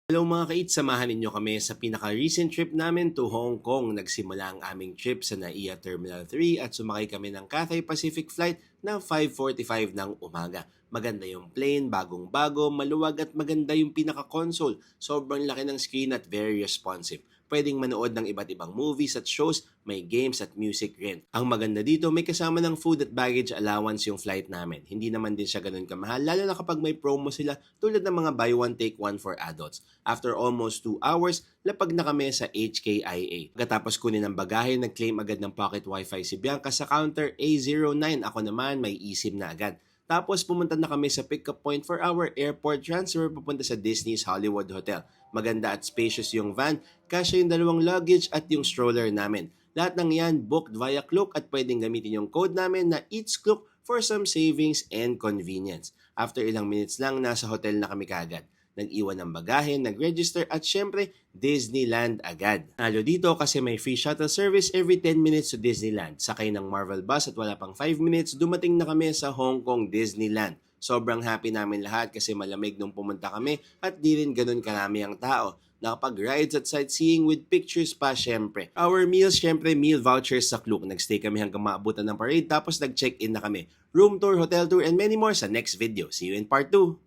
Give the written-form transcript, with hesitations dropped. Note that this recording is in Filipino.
Hello mga kait, samahan ninyo kami sa pinaka-recent trip namin to Hong Kong. Nagsimula ang aming trip sa NAIA Terminal 3 at sumakay kami ng Cathay Pacific flight na 5:45 ng umaga. Maganda yung plane, bagong-bago, maluwag at maganda yung pinaka-console. Sobrang laki ng screen at very responsive. Pwedeng manood ng iba't ibang movies at shows, may games at music rin. Ang maganda dito, may kasama ng food at baggage allowance yung flight namin. Hindi naman din siya ganun kamahal, lalo na kapag may promo sila tulad ng mga buy one take one for adults. After almost 2 hours, lapag na kami sa HKIA. Pagkatapos kunin ang bagahe, nag-claim agad ng pocket wifi si Bianca sa counter A09. Ako naman may eSIM na agad. Tapos pumunta na kami sa pick-up point for our airport transfer papunta sa Disney's Hollywood Hotel. Maganda at spacious yung van, kasya yung dalawang luggage at yung stroller namin. Lahat ng yan booked via Klook at pwedeng gamitin yung code namin na Eats Klook for some savings and convenience. After ilang minutes lang, nasa hotel na kami kagad. Nag-iwan ng bagahe, nag-register at syempre Disneyland agad. Nalo dito kasi may free shuttle service every 10 minutes to Disneyland. Sakay ng Marvel bus at wala pang 5 minutes, dumating na kami sa Hong Kong Disneyland. Sobrang happy namin lahat kasi malamig nung pumunta kami at di rin ganun karami ang tao. Nakapag-rides at sightseeing with pictures pa syempre. Our meals, syempre meal vouchers sa Klook. Nagstay kami hanggang maabutan ng parade tapos nag-check-in na kami. Room tour, hotel tour, and many more sa next video. See you in part 2!